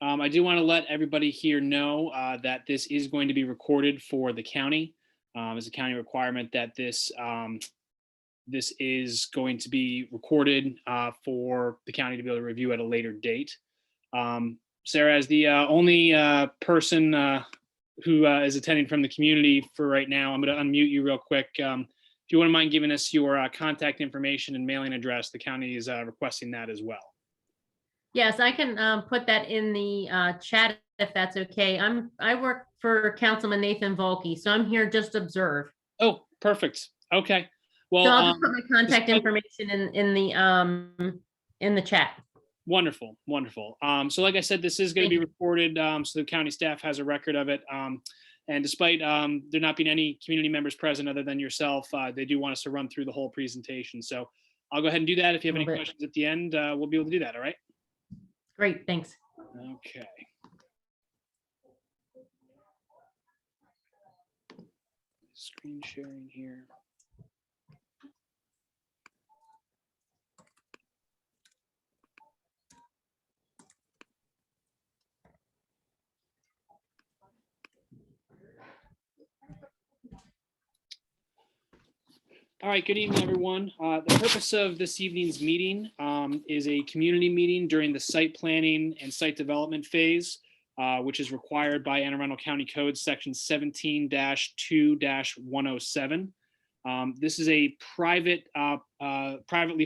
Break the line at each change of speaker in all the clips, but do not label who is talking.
I do want to let everybody here know that this is going to be recorded for the county. It's a county requirement that this is going to be recorded for the county to be able to review at a later date. Sarah, as the only person who is attending from the community for right now, I'm going to unmute you real quick. If you wouldn't mind giving us your contact information and mailing address, the county is requesting that as well.
Yes, I can put that in the chat if that's okay. I work for Councilman Nathan Volke, so I'm here just to observe.
Oh, perfect. Okay. Well,
so I'll just put my contact information in the chat.
Wonderful, wonderful. So like I said, this is going to be recorded, so the county staff has a record of it. And despite there not being any community members present other than yourself, they do want us to run through the whole presentation. So I'll go ahead and do that. If you have any questions at the end, we'll be able to do that. All right.
Great, thanks.
Okay. Screen sharing here. All right, good evening, everyone. The purpose of this evening's meeting is a community meeting during the site planning and site development phase, which is required by Anne Arundel County Code section 17-2-107. This is a privately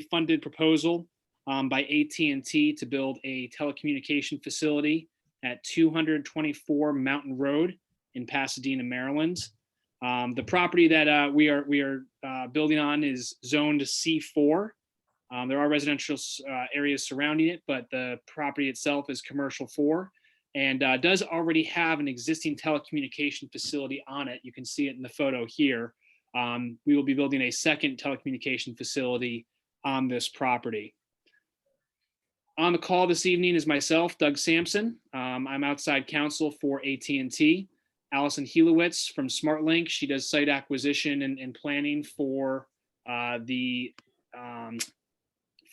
funded proposal by AT&T to build a telecommunication facility at 224 Mountain Road in Pasadena, Maryland. The property that we are building on is zoned C4. There are residential areas surrounding it, but the property itself is commercial 4 and does already have an existing telecommunication facility on it. You can see it in the photo here. We will be building a second telecommunication facility on this property. On the call this evening is myself, Doug Sampson. I'm outside counsel for AT&T. Allison Helowitz from SmartLink. She does site acquisition and planning for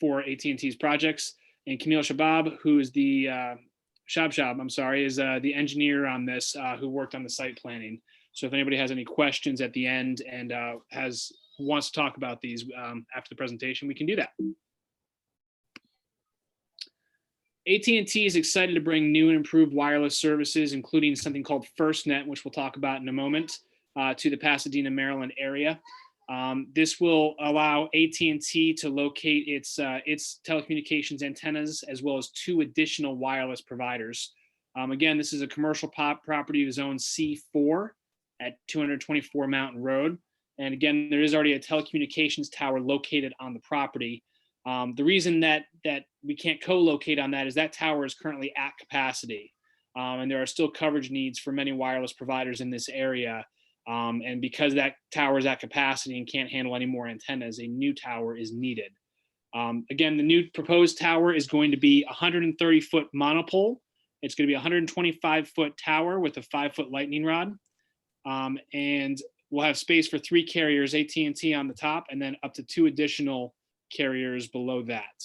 for AT&T's projects. And Camille Shabab, who is the is the engineer on this, who worked on the site planning. So if anybody has any questions at the end and wants to talk about these after the presentation, we can do that. AT&T is excited to bring new and improved wireless services, including something called FirstNet, which we'll talk about in a moment, to the Pasadena, Maryland area. This will allow AT&T to locate its telecommunications antennas, as well as 2 additional wireless providers. Again, this is a commercial property zone C4 at 224 Mountain Road. And again, there is already a telecommunications tower located on the property. The reason that we can't co-locate on that is that tower is currently at capacity, and there are still coverage needs for many wireless providers in this area. And because that tower is at capacity and can't handle any more antennas, a new tower is needed. Again, the new proposed tower is going to be a 130-foot monopole. It's going to be a 125-foot tower with a 5-foot lightning rod, and we'll have space for 3 carriers, AT&T on the top, and then up to 2 additional carriers below that.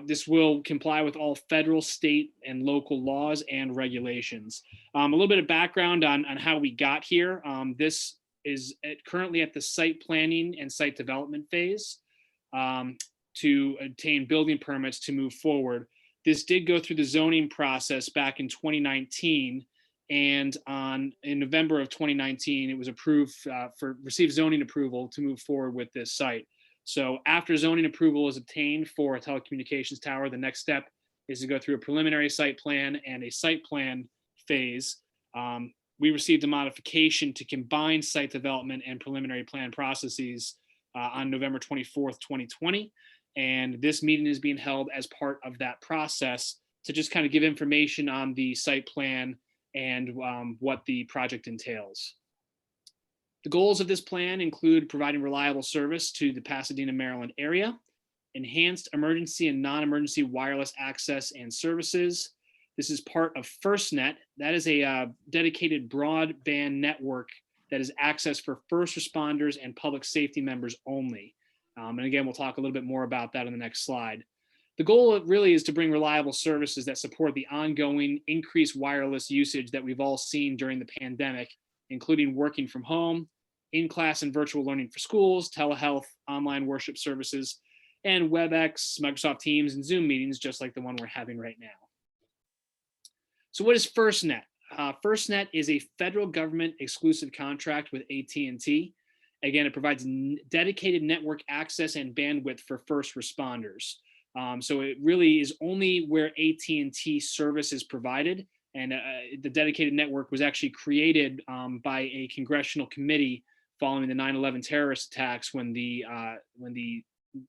This will comply with all federal, state, and local laws and regulations. A little bit of background on how we got here. This is currently at the site planning and site development phase to obtain building permits to move forward. This did go through the zoning process back in 2019, and in November of 2019, it was approved received zoning approval to move forward with this site. So after zoning approval is obtained for a telecommunications tower, the next step is to go through a preliminary site plan and a site plan phase. We received a modification to combine site development and preliminary plan processes on November 24th, 2020. And this meeting is being held as part of that process to just kind of give information on the site plan and what the project entails. The goals of this plan include providing reliable service to the Pasadena, Maryland area, enhanced emergency and non-emergency wireless access and services. This is part of FirstNet. That is a dedicated broadband network that is accessed for first responders and public safety members only. And again, we'll talk a little bit more about that in the next slide. The goal really is to bring reliable services that support the ongoing increased wireless usage that we've all seen during the pandemic, including working from home, in-class and virtual learning for schools, telehealth, online worship services, and WebEx, Microsoft Teams, and Zoom meetings, just like the one we're having right now. So what is FirstNet? FirstNet is a federal government exclusive contract with AT&T. Again, it provides dedicated network access and bandwidth for first responders. So it really is only where AT&T service is provided, and the dedicated network was actually created by a congressional committee following the 9/11 terrorist attacks, when the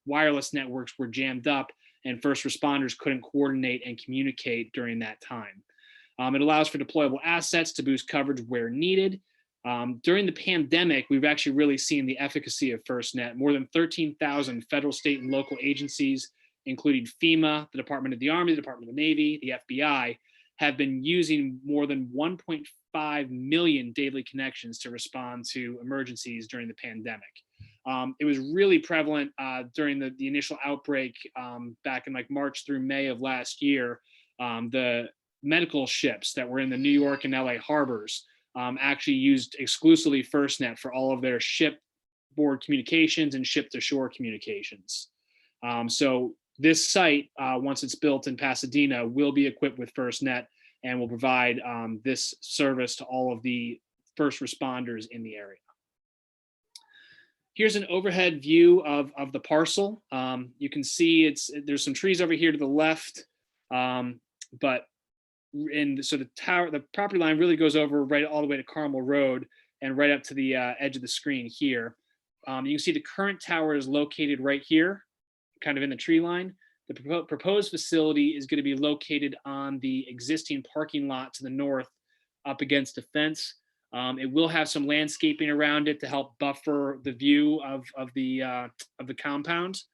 wireless networks were jammed up and first responders couldn't coordinate and communicate during that time. It allows for deployable assets to boost coverage where needed. During the pandemic, we've actually really seen the efficacy of FirstNet. More than 13,000 federal, state, and local agencies, including FEMA, the Department of the Army, the Department of the Navy, the FBI, have been using more than 1.5 million daily connections to respond to emergencies during the pandemic. It was really prevalent during the initial outbreak back in like March through May of last year. The medical ships that were in the New York and LA harbors actually used exclusively FirstNet for all of their shipboard communications and ship-to-shore communications. So this site, once it's built in Pasadena, will be equipped with FirstNet and will provide this service to all of the first responders in the area. Here's an overhead view of the parcel. You can see there's some trees over here to the left, but so the property line really goes over right all the way to Carmel Road and right up to the edge of the screen here. You can see the current tower is located right here, kind of in the tree line. The proposed facility is going to be located on the existing parking lot to the north, up against a fence. It will have some landscaping around it to help buffer the view of the compound.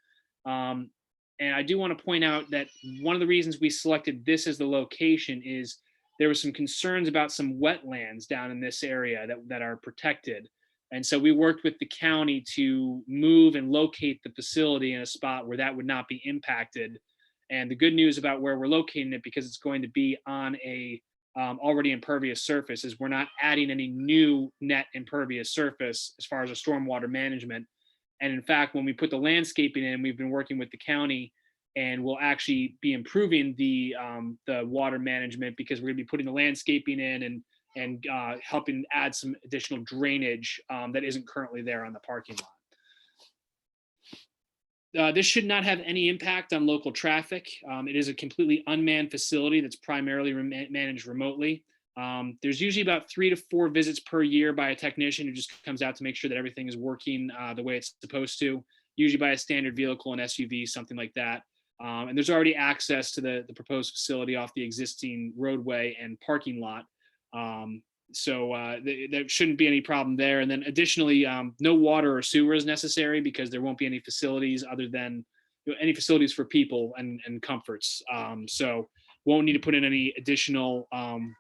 And I do want to point out that one of the reasons we selected this as the location is there was some concerns about some wetlands down in this area that are protected. And so we worked with the county to move and locate the facility in a spot where that would not be impacted. And the good news about where we're locating it, because it's going to be on a already impervious surface, is we're not adding any new net impervious surface as far as a stormwater management. And in fact, when we put the landscaping in, we've been working with the county, and we'll actually be improving the water management, because we're going to be putting the landscaping in and helping add some additional drainage that isn't currently there on the parking lot. This should not have any impact on local traffic. It is a completely unmanned facility that's primarily managed remotely. There's usually about 3 to 4 visits per year by a technician who just comes out to make sure that everything is working the way it's supposed to, usually by a standard vehicle, an SUV, something like that. And there's already access to the proposed facility off the existing roadway and parking lot. So there shouldn't be any problem there. And then additionally, no water or sewer is necessary, because there won't be any facilities other than any facilities for people and comforts. So won't need to put in any additional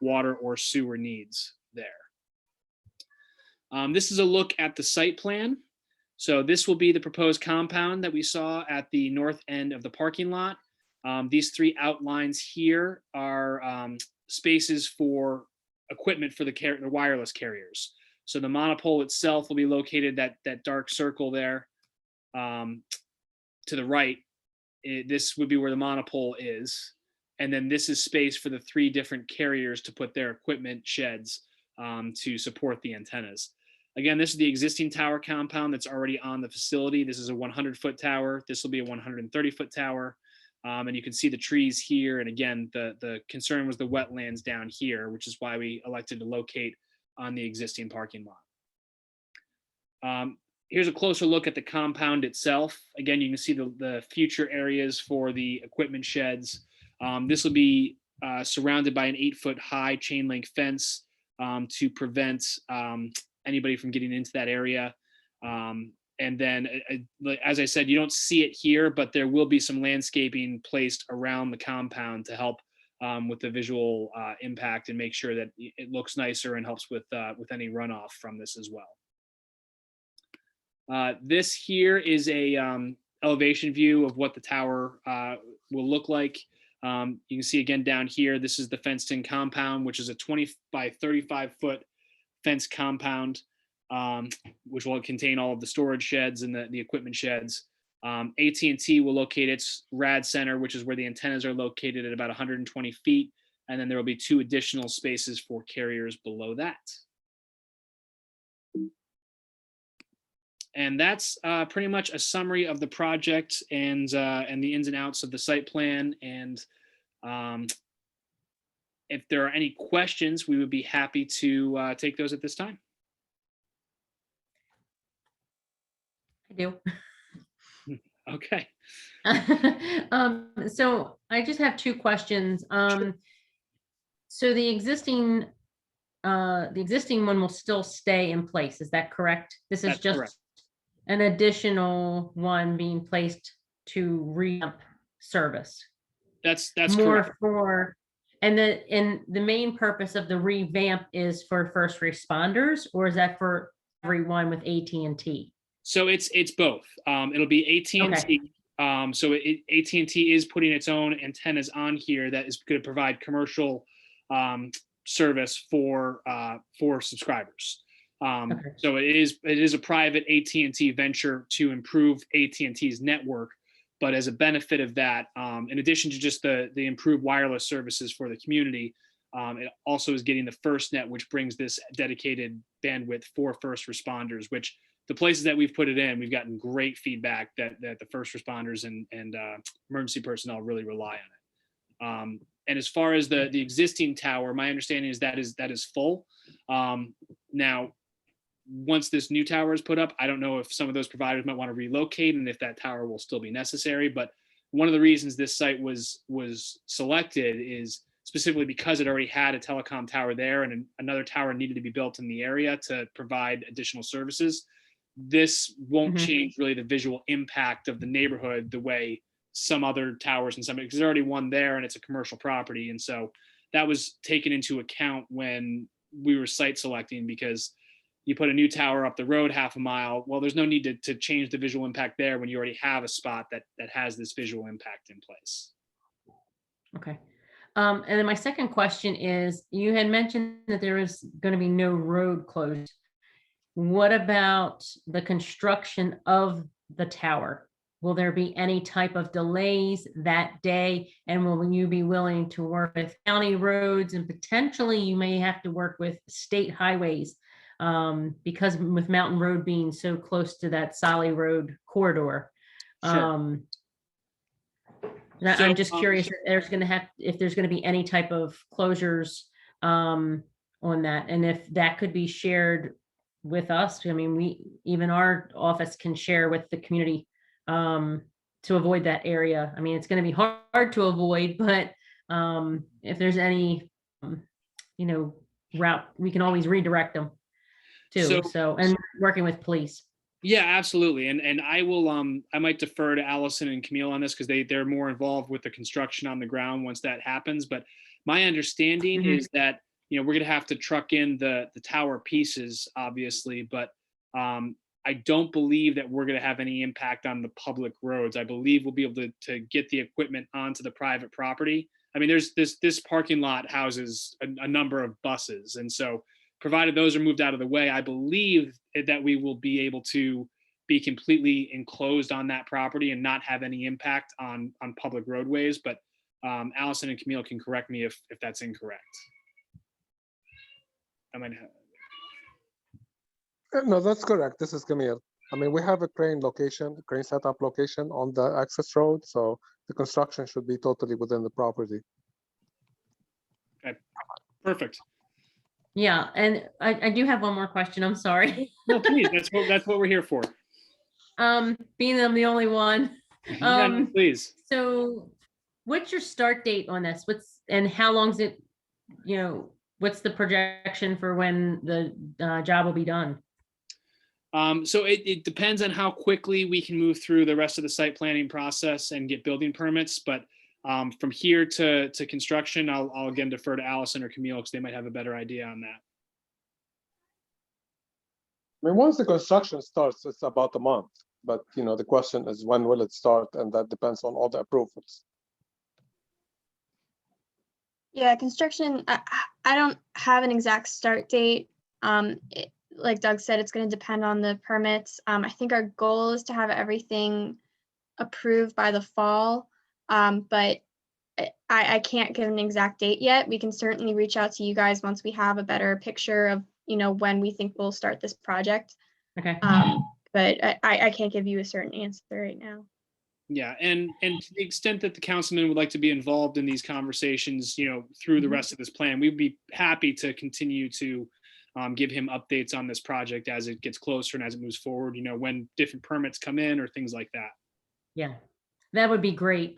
water or sewer needs there. This is a look at the site plan. So this will be the proposed compound that we saw at the north end of the parking lot. These 3 outlines here are spaces for equipment for the wireless carriers. So the monopole itself will be located that dark circle there to the right. This would be where the monopole is. And then this is space for the 3 different carriers to put their equipment sheds to support the antennas. Again, this is the existing tower compound that's already on the facility. This is a 100-foot tower. This will be a 130-foot tower. And you can see the trees here. And again, the concern was the wetlands down here, which is why we elected to locate on the existing parking lot. Here's a closer look at the compound itself. Again, you can see the future areas for the equipment sheds. This will be surrounded by an 8-foot high chain link fence to prevent anybody from getting into that area. And then, as I said, you don't see it here, but there will be some landscaping placed around the compound to help with the visual impact and make sure that it looks nicer and helps with any runoff from this as well. This here is a elevation view of what the tower will look like. You can see again down here, this is the fenced-in compound, which is a 20 by 35-foot fence compound, which will contain all of the storage sheds and the equipment sheds. AT&T will locate its RAD center, which is where the antennas are located, at about 120 feet. And then there will be 2 additional spaces for carriers below that. And that's pretty much a summary of the project and the ins and outs of the site plan. And if there are any questions, we would be happy to take those at this time.
I do.
Okay.
So I just have 2 questions. So the existing one will still stay in place. Is that correct? This is
That's
just
correct.
an additional one being placed to revamp service.
That's
More
correct.
for, and the main purpose of the revamp is for first responders, or is that for everyone with AT&T?
So it's both. It'll be AT&T.
Okay.
So AT&T is putting its own antennas on here that is going to provide commercial service for subscribers.
Okay.
So it is a private AT&T venture to improve AT&T's network. But as a benefit of that, in addition to just the improved wireless services for the community, it also is getting the FirstNet, which brings this dedicated bandwidth for first responders, which the places that we've put it in, we've gotten great feedback that the first responders and emergency personnel really rely on it. And as far as the existing tower, my understanding is that is full. Now, once this new tower is put up, I don't know if some of those providers might want to relocate and if that tower will still be necessary. But one of the reasons this site was selected is specifically because it already had a telecom tower there, and another tower needed to be built in the area to provide additional services. This won't change really the visual impact of the neighborhood the way some other towers and because there's already one there and it's a commercial property. And so that was taken into account when we were site selecting, because you put a new tower up the road half a mile. Well, there's no need to change the visual impact there when you already have a spot that has this visual impact in place.
Okay. And then my second question is, you had mentioned that there is going to be no road closed. What about the construction of the tower? Will there be any type of delays that day? And will you be willing to work with county roads, and potentially you may have to work with state highways, because with Mountain Road being so close to that Solly Road corridor?
Sure.
I'm just curious if there's going to be any type of closures on that, and if that could be shared with us. I mean, even our office can share with the community to avoid that area. I mean, it's going to be hard to avoid, but if there's any, route, we can always redirect them too. So, and working with police.
Yeah, absolutely. And I will, I might defer to Allison and Camille on this, because they're more involved with the construction on the ground once that happens. But my understanding is that, we're going to have to truck in the tower pieces, obviously, but I don't believe that we're going to have any impact on the public roads. I believe we'll be able to get the equipment onto the private property. I mean, there's this parking lot houses a number of buses. And so provided those are moved out of the way, I believe that we will be able to be completely enclosed on that property and not have any impact on public roadways. But Allison and Camille can correct me if that's incorrect. I might have.
No, that's correct. This is Camille. I mean, we have a crane setup location on the access road, so the construction should be totally within the property.
Okay, perfect.
Yeah, and I do have one more question. I'm sorry.
No, please. That's what we're here for.
Being I'm the only one.
Yeah, no, please.
So, what's your start date on this? And how long is it? What's the projection for when the job will be done?
So it depends on how quickly we can move through the rest of the site planning process and get building permits. But from here to construction, I'll again defer to Allison or Camille, because they might have a better idea on that.
I mean, once the construction starts, it's about a month. But the question is, when will it start? And that depends on all the approvals.
Yeah, construction, I don't have an exact start date. Like Doug said, it's going to depend on the permits. I think our goal is to have everything approved by the fall, but I can't give an exact date yet. We can certainly reach out to you guys once we have a better picture of, when we think we'll start this project.
Okay.
But I can't give you a certain answer right now.
Yeah, and to the extent that the councilman would like to be involved in these conversations, through the rest of this plan, we'd be happy to continue to give him updates on this project as it gets closer and as it moves forward, when different permits come in or things like that.
Yeah, that would be great.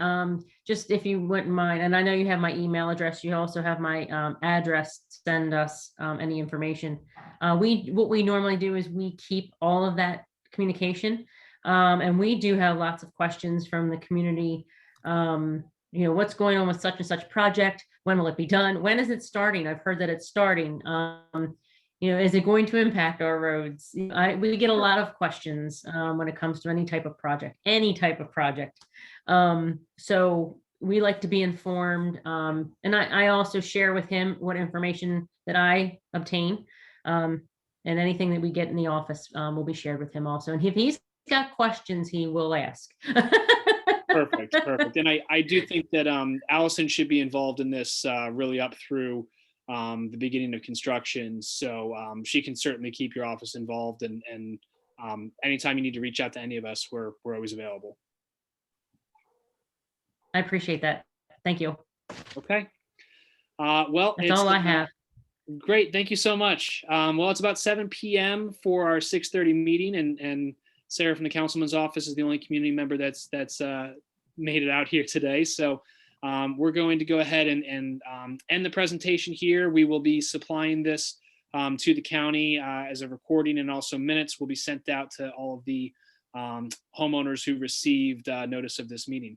Just if you wouldn't mind, and I know you have my email address, you also have my address, send us any information. What we normally do is we keep all of that communication. And we do have lots of questions from the community. What's going on with such and such project? When will it be done? When is it starting? I've heard that it's starting. Is it going to impact our roads? We get a lot of questions when it comes to any type of project. So we like to be informed. And I also share with him what information that I obtain. And anything that we get in the office will be shared with him also. And if he's got questions, he will ask.
Perfect. And I do think that Allison should be involved in this really up through the beginning of construction. So she can certainly keep your office involved, and anytime you need to reach out to any of us, we're always available.
I appreciate that. Thank you.
Okay. Well,
that's all I have.
Great. Thank you so much. Well, it's about 7 p.m. for our 6:30 meeting, and Sarah from the councilman's office is the only community member that's made it out here today. So we're going to go ahead and end the presentation here. We will be supplying this to the county as a recording, and also minutes will be sent out to all of the homeowners who received notice of this meeting.